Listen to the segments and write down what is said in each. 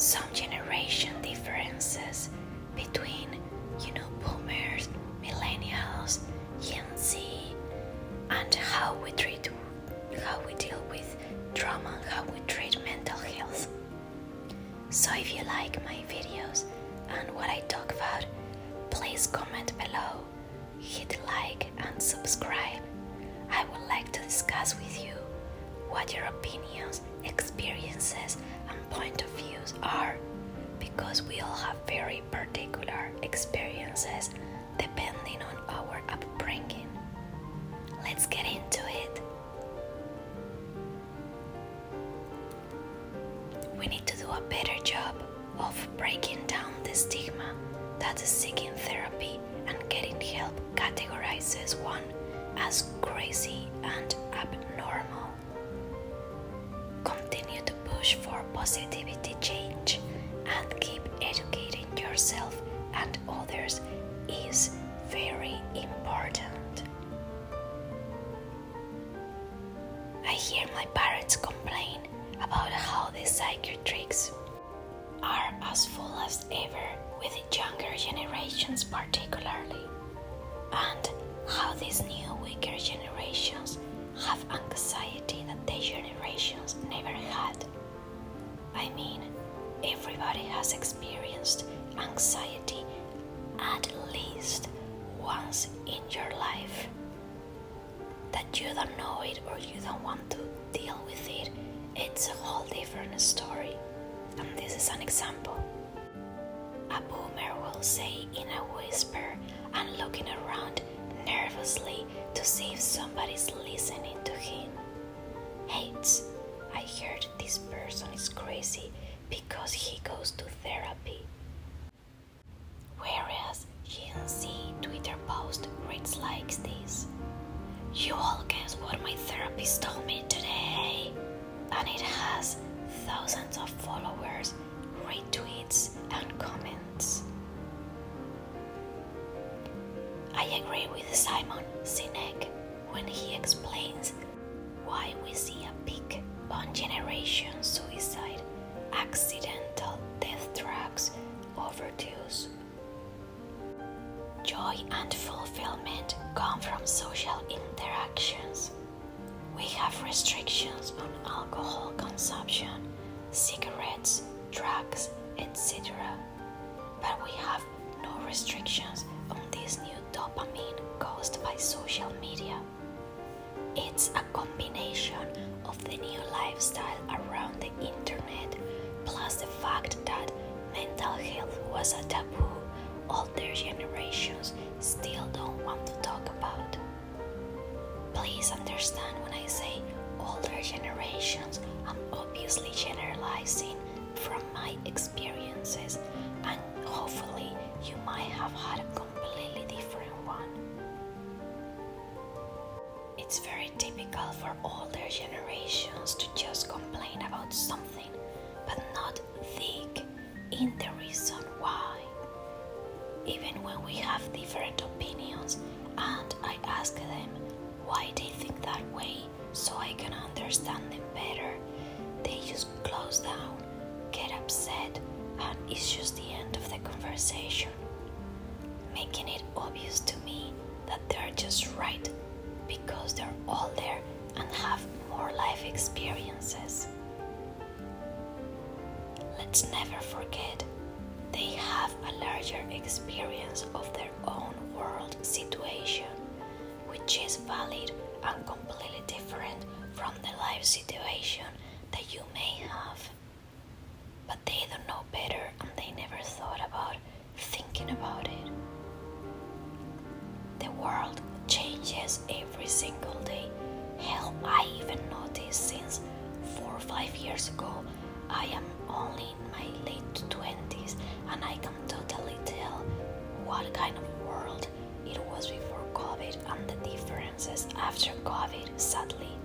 some generation differences between, boomers, millennials, Gen Z, and how we deal with trauma, how we treat mental health. So if you like my videos and what I talk about, please comment below, hit like and subscribe. I would like to discuss with you what your opinions, experiences and point of views are, because we all have very particular experiences depending on our upbringing. Let's get into it. We need to do a better job of breaking down the stigma that seeking therapy and getting help categorizes one as crazy and abnormal. Continue to push for positivity change and keep educating yourself and others is very important. I hear my parents complain about how the psychiatrics are as full as ever with the younger generations particularly, and how these new weaker generations have anxiety that their generations never had. I mean, everybody has experienced anxiety at least once in your life. That you don't know it or you don't want to deal with it, it's a whole different story. And this is an example. A boomer will say in a whisper and looking around nervously to see if somebody's listening to him. Hates, I heard this person is crazy because he goes to therapy. Whereas Gen Z Twitter post reads like this: you all guess what my therapist told me today? And it has thousands of followers, retweets and comments. I agree with Simon Sinek when he explains why we see a peak on generation suicide, accidental death, drugs, overdose. Joy and fulfillment come from social interactions. We have restrictions on alcohol consumption, cigarettes, drugs, etc. But we have no restrictions on this new dopamine caused by social media. It's a combination of the new lifestyle around the internet, plus the fact that mental health was a taboo older generations still don't want to talk about. Please understand when I say older generations, I'm obviously generalizing from my experiences, and hopefully you might have had a completely different one. It's very typical for older generations to just complain about something, but not dig in the reason why. Even when we have different opinions and I ask them why they think that way so I can understand them better, they just close down, get upset, and it's just the end of the conversation, making it obvious to me that they're just right because they're older and have more life experiences. Let's never forget, they have a larger experience of their own world situation, which is valid and completely different from the life situation that you may have. But they don't know better and they never thought about thinking about it. The world changes every single day. Hell, I even noticed since 4 or 5 years ago, I am only in my late 20s and I can totally tell what kind of world it was before COVID and the differences after COVID, sadly.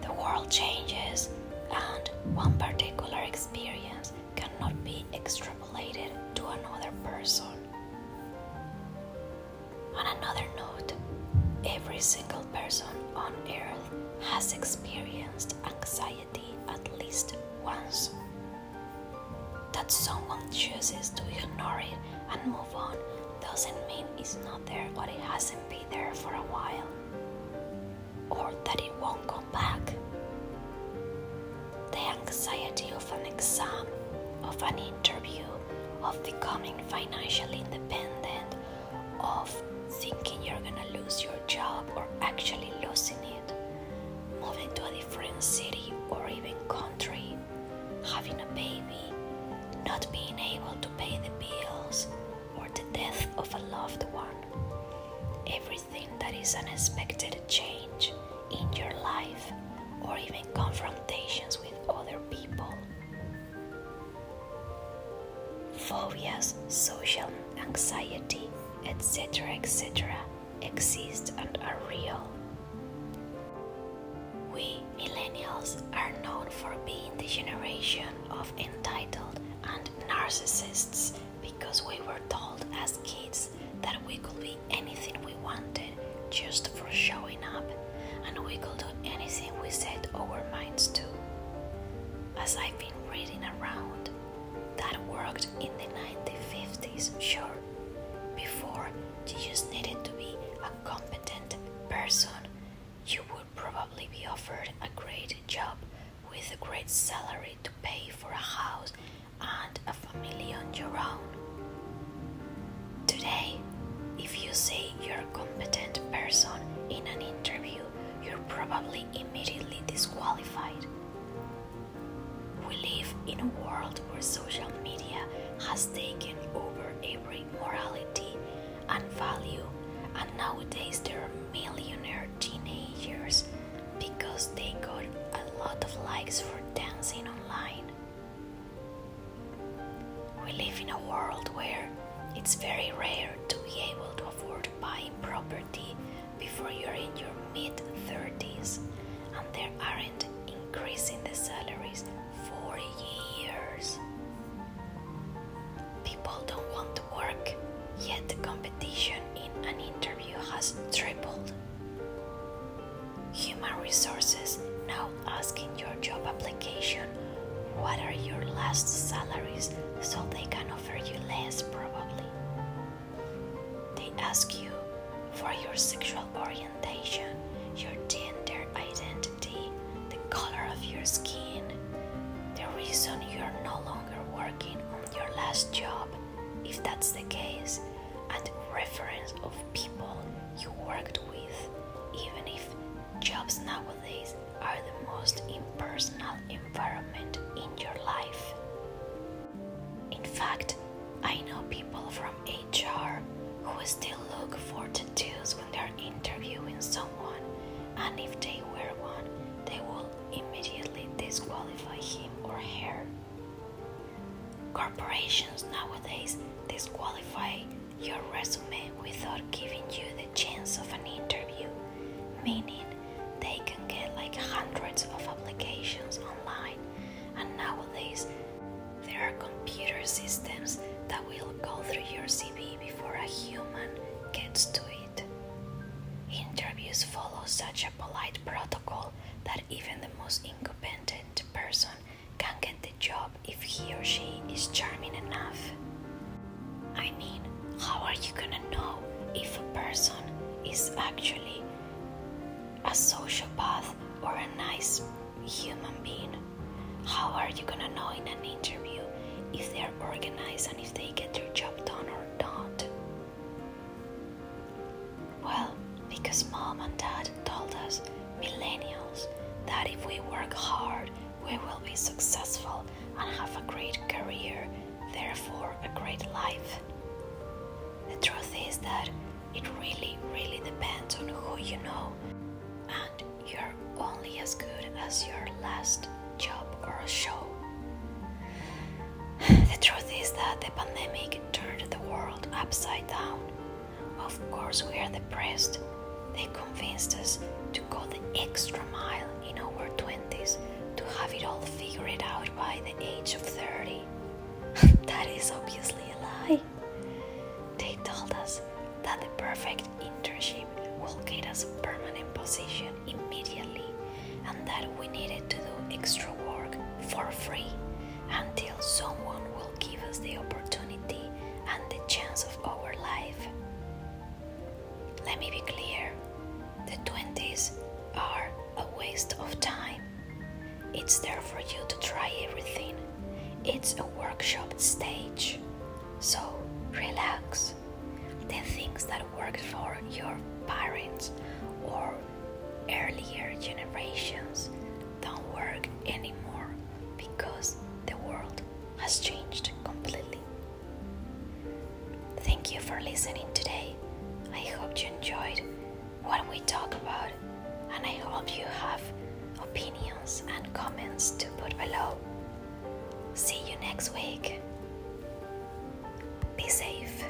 The world changes and one particular experience cannot be extrapolated to another person. On another note, every single person on earth has experienced anxiety at least once. That someone chooses to ignore it and move on doesn't mean it's not there or it hasn't been there for a while, or that it won't come back. The anxiety of an exam, of an interview, of becoming financially independent, of thinking you're gonna lose your job or actually losing it, moving to a different city or even country, having a baby, not being able to pay the bills, or the death of a loved one. Everything that is unexpected change in your life, or even confrontations with other people. Phobias, social anxiety, etc., exist and are real. We millennials are known for being the generation of entitled and narcissists because we were told as kids that we could be anything we wanted just for showing up, and we could do anything we set our minds to. As I've been reading around, that worked in the 1950s, sure. Before, you just needed to be a competent person. You would probably be offered a great job with a great salary to pay for a house and a family on your own. Today, if you say you're a competent person in an interview, you're probably immediately disqualified. We live in a world where social media has taken over every morality and value, and nowadays there are millionaire teenagers because they got a lot of likes for dancing online. We live in a world where it's very rare to be able to afford buying property before you're in your mid-30s, and there aren't increasing the salaries for years. People don't want to work, yet the competition in an interview has tripled. Human resources now asking your job application, what are your last salaries, so they can offer you less probably. They ask you for your sexual orientation, your gender identity, the color of your skin, the reason you're no longer working on your last job, if that's the case, and reference of people you worked with, even if jobs nowadays are the most impersonal environment in your life. In fact, I know people from HR who still look for tattoos when they're interviewing someone, and if they wear one, they will immediately disqualify him or her. Corporations nowadays disqualify your resume without giving you the chance of an interview, meaning they can get like hundreds of applications online, and nowadays there are computer systems that will go through your CV before a human gets to it. Interviews follow such a polite protocol that even the most incompetent person can get the job if he or she is charming enough. I mean, how are you gonna know if a person is actually a sociopath or a nice human being? How are you gonna know in an interview if they're organized and if they get their job done or not? Well, because mom and dad told us, millennials, that if we work hard, we will be successful and have a great career, therefore a great life. The truth is that it really depends on who you know, and you're only as good as your last job or show. The truth is that the pandemic turned the world upside down. Of course we are depressed. They convinced us to go the extra mile in our 20s to have it all figured out by the age of 30. That is obviously a lie. They told us that the perfect internship will get us a permanent position immediately, and that we needed to do extra work for free until someone will us the opportunity and the chance of our life. Let me be clear, the 20s are a waste of time. It's there for you to try everything. It's a workshop stage. So relax. The things that worked for your parents or earlier generations don't work anymore because the world has changed completely. Thank you for listening today. I hope you enjoyed what we talk about, and I hope you have opinions and comments to put below. See you next week. Be safe.